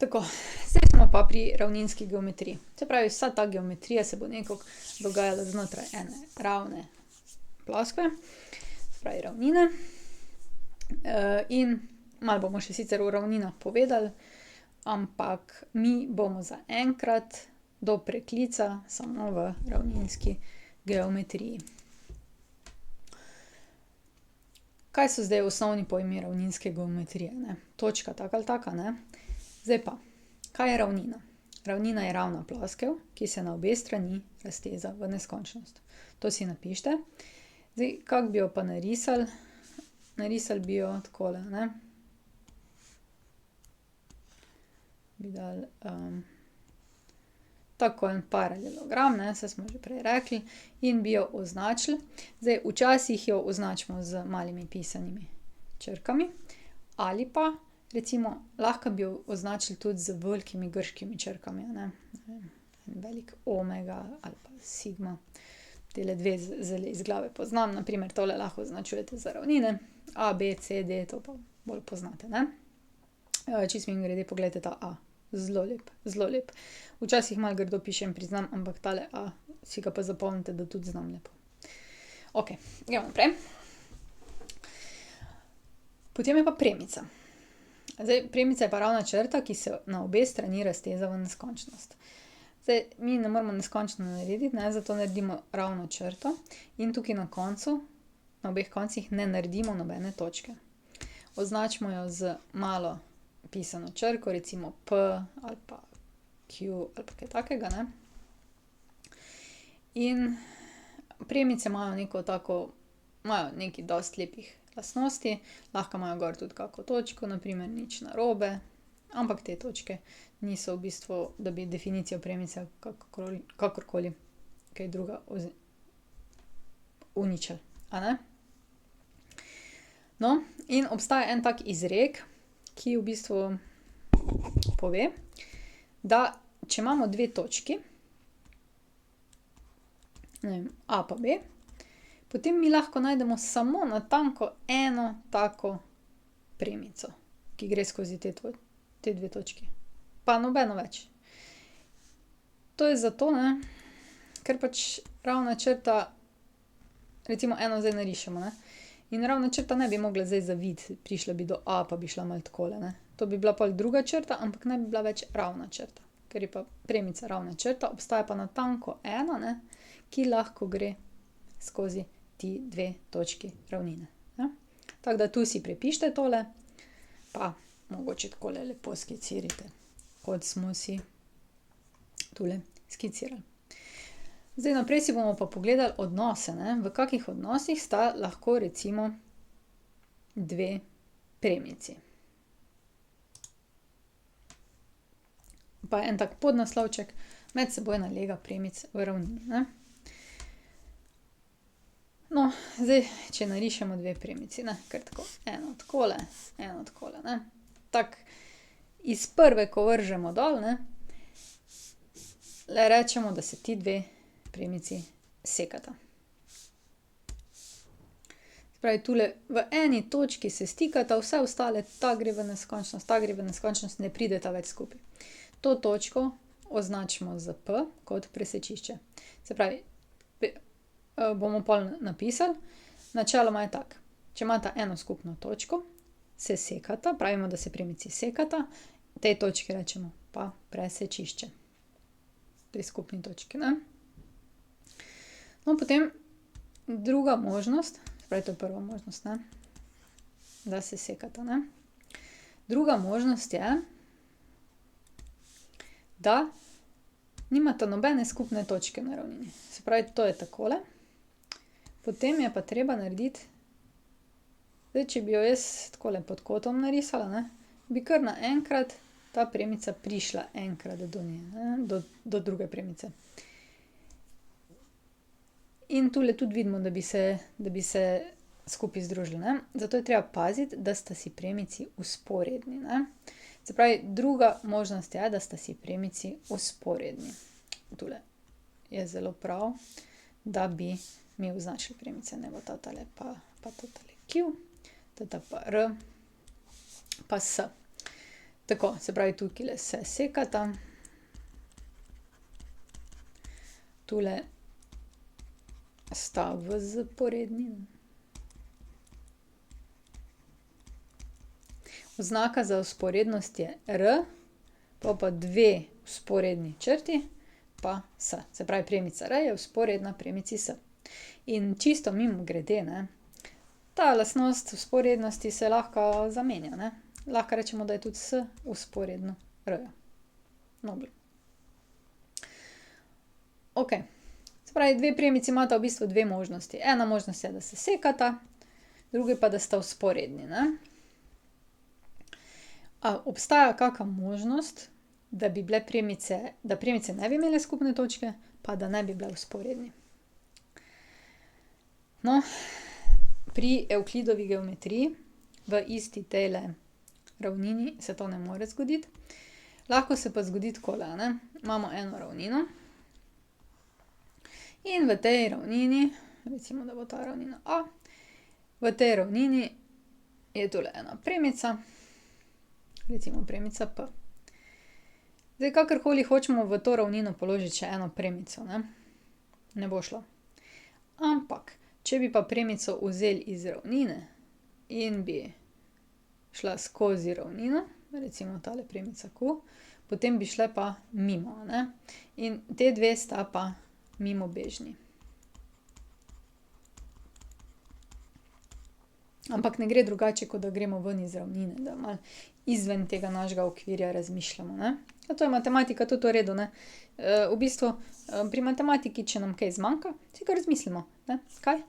Tako, zdaj smo pa pri ravninski geometriji. Se pravi, vsa ta geometrija se bo nekako dogajala znotraj ene ravne ploskve, se pravi ravnine. In malo bomo še sicer o ravninah povedali, ampak mi bomo zaenkrat do preklica samo v ravninski geometriji. Kaj so zdaj osnovni pojmi ravninske geometrije, ne? Točka taka ali taka, ne? Zdaj pa, kaj je ravnina? Ravnina je ravna ploskev, ki se na obe strani razteza v neskončnost. To si napište. Zdaj, kako bi jo pa narisali? Narisali bi jo takole, ne? Bi dali tako en paralelogram, ne, saj smo že prej rekli, in bi jo označili. Zdaj, včasih jo označimo z malimi pisanimi črkami ali pa recimo lahko bi jo označili tudi z velikimi grškimi črkami, ne. En velik omega ali pa sigma. Tele dve zdajle iz glave poznam, na primer tole lahko označujete za ravnine. A, B, C, D, to pa bolj poznate, ne. Čisto mimogrede, poglejte ta A. Zelo lep, zelo lep. Včasih malo grdo pišem, priznam, ampak tale A si ga pa zapomnite, da tudi znam lepo. Okej, gremo naprej. Potem je pa premica. Zdaj, premica je pa ravna črta, ki se na obe strani razteza v neskončnost. Zdaj, mi ne moramo neskončno narediti, ne, zato naredimo ravno črto in tukaj na koncu, na obeh koncih ne naredimo nobene točke. Označimo jo z malo pisano črko, recimo P ali pa Q ali pa kaj takega, ne. In premice imajo neko tako, imajo nekaj dosti lepih lastnosti, lahko imajo gor tudi kako točko, na primer nič narobe, ampak te točke niso v bistvu, da bi definicijo premice kakorkoli kaj druga uničili, a ne. No, in obstaja en tak izrek, ki v bistvu pove, da če imamo dve točki, ne vem, A pa B, potem mi lahko najdemo samo natanko eno tako premico, ki gre skozi te dve točki. Pa nobeno več. To je zato, ne, ker pač ravna črta, recimo eno zdaj narišemo, ne, in ravna črta ne bi mogla zdaj zaviti, prišla bi do A pa bi šla malo takole, ne. To bi bila pol druga črta, ampak ne bi bila več ravna črta, ker je pa premica ravna črta, obstaja pa natanko ena, ne, ki lahko gre skozi ti dve točki ravnine, ne. Tako da tu si prepište tole, pa mogoče takole lepo skicirajte, kot smo si tule skicirali. Zdaj naprej si bomo pa pogledali odnose, ne, v kakih odnosih sta lahko recimo dve premici. Pa en tak podnaslovček, medsebojna lega premic v ravnini, ne. No, zdaj, če narišemo dve premici, ne, kar tako, eno takole, ne. Tako iz prve, ko vržemo dol, ne, le rečemo, da se ti dve premici sekata. Se pravi, tule v eni točki se stikata, vse ostale, ta gre v neskončnost, ta gre v neskončnost, ne prideta več skupaj. To točko označimo s P kot presečišče. Se pravi, bomo pol napisali, načeloma je tako. Če imata eno skupno točko, se sekata, pravimo, da se premici sekata, tej točki rečemo pa presečišče. Tej skupni točki, ne. No, potem druga možnost, se pravi, to je prva možnost, ne, da se sekata, ne. Druga možnost je, da nimata nobene skupne točke na ravnini. Se pravi, to je takole. Potem je pa treba narediti, zdaj, če bi jo jaz takole pod kotom narisala, ne, bi kar naenkrat ta premica prišla enkrat do nje, ne, do druge premice. In tule tudi vidimo, da bi se skupaj združili, ne. Zato je treba paziti, da sta si premici vzporedni, ne. Se pravi, druga možnost je, da sta si premici vzporedni. Tule je zelo prav, da bi mi označili premice, ne bo tale pa tale Q, pa R pa S. Tako, se pravi, tukaj se sekata. Tule sta vzporedni. Oznaka za vzporednost je R, pa dve vzporedni črti, pa S. Se pravi, premica R je vzporedna premici S. In čisto mimogrede, ne, ta lastnost vzporednosti se lahko zamenja, ne. Lahko rečemo, da je tudi S vzporedno R-ju. Nobel. Okej. Se pravi, dve premici imata v bistvu dve možnosti. Ena možnost je, da se sekata, druga pa, da sta vzporedni, ne. A obstaja kaka možnost, da bi bile premice, da premice ne bi imele skupne točke, pa da ne bi bile vzporedni? No, pri Evklidovi geometriji v isti tejle ravnini se to ne more zgoditi. Lahko se pa zgodi takole, a ne. Imamo eno ravnino in v tej ravnini, recimo, da bo ta ravnina A, v tej ravnini je tule ena premica, recimo premica P. Zdaj, kakorkoli hočemo v to ravnino položiti še eno premico, ne bo šlo. Ampak, če bi pa premico vzeli iz ravnine in bi šla skozi ravnino, recimo tale premica Q, potem bi šle pa mimo, a ne. In te dve sta pa mimobežni. Ampak ne gre drugače, kot da gremo ven iz ravnine, da malo izven tega našega okvirja razmišljamo, ne. Ja, to je matematika tudi v redu, ne. V bistvu, pri matematiki, če nam kaj zmanjka, si kar izmislimo, ne. Kaj?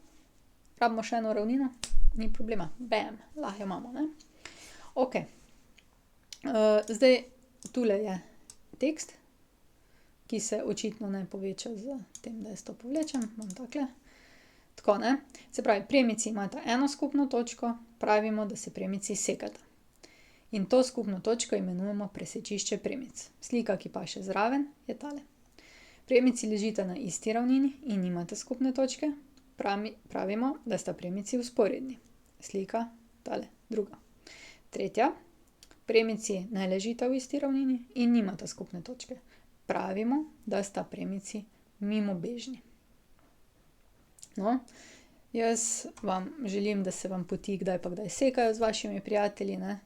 Rabimo še eno ravnino? Ni problema. Bam, lahko jo imamo, ne. Okej. Zdaj, tule je tekst, ki se očitno ne poveča s tem, da jaz to povlečem. Imam takle. Tako, ne. Se pravi, premici imata eno skupno točko, pravimo, da se premici sekata. In to skupno točko imenujemo presečišče premic. Slika, ki paše zraven, je tale. Premici ležita na isti ravnini in nimata skupne točke, pravimo, da sta premici vzporedni. Slika, tale, druga. Tretja. Premici ne ležita v isti ravnini in nimata skupne točke. Pravimo, da sta premici mimobežni. No, jaz vam želim, da se vam poti kdaj pa kdaj sekajo z vašimi prijatelji, ne.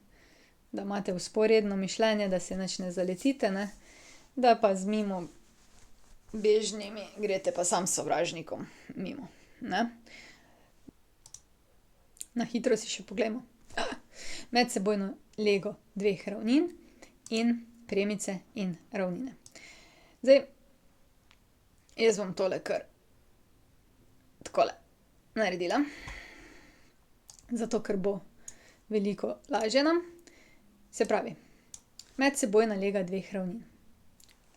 Da imate vzporedno mišljenje, da se nič ne zaletite, ne. Da pa z mimobežnimi greste pa samo s sovražnikom mimo, ne. Na hitro si še poglejmo. Medsebojno lego dveh ravnin in premice in ravnine. Zdaj, jaz bom tole kar takole naredila. Zato, ker bo veliko lažje nam. Se pravi, medsebojna lega dveh ravnin.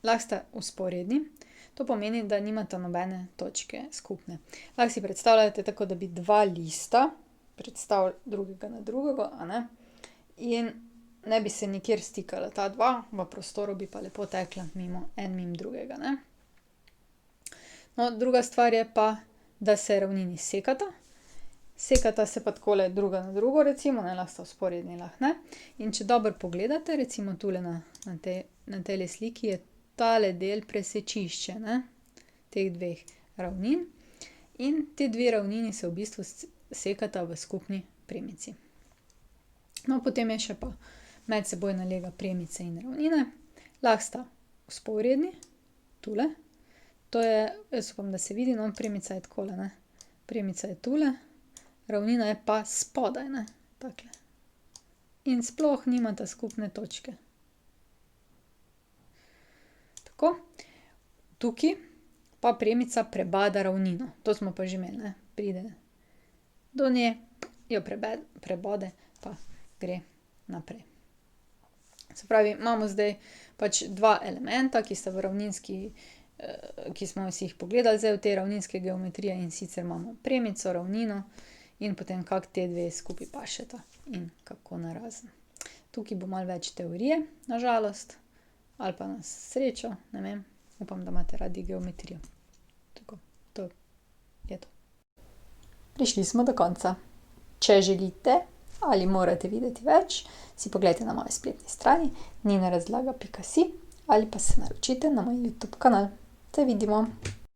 Lahko sta vzporedni, to pomeni, da nimata nobene točke skupne. Lahko si predstavljate tako, da bi dva lista predstavili drugega na drugega, a ne. In ne bi se nikjer stikala ta dva, v prostoru bi pa lepo tekla en mimo drugega, ne. No, druga stvar je pa, da se ravnini sekata. Sekata se pa takole druga na drugo, recimo, ne, lahko sta vzporedni, lahko ne. In če dobro pogledate, recimo tule na tejle sliki, je tale del presečišče, ne, teh dveh ravnin. In ti dve ravnini se v bistvu sekata v skupni premici. No, potem je še pa medsebojna lega premice in ravnine. Lahko sta vzporedni, tule. To je, jaz upam, da se vidi, no, premica je takole, ne. Premica je tule, ravnina je pa spodaj, ne, takle. In sploh nimata skupne točke. Tako. Tukaj pa premica prebada ravnino. To smo pa že imeli, ne. Pride do nje, jo prebode, pa gre naprej. Se pravi, imamo zdaj pač dva elementa, ki sta v ravninski, ki smo si jih pogledali zdaj v tej ravninski geometriji, in sicer imamo premico, ravnino in potem kako te dve skupaj pašeta in kako narazen. Tukaj bo malo več teorije, na žalost, ali pa na srečo, ne vem. Upam, da imate radi geometrijo. Tako, to je to. Prišli smo do konca. Če želite ali morate videti več, si poglejte na moji spletni strani ninarazlaga.si ali pa se naročite na moj YouTube kanal. Se vidimo!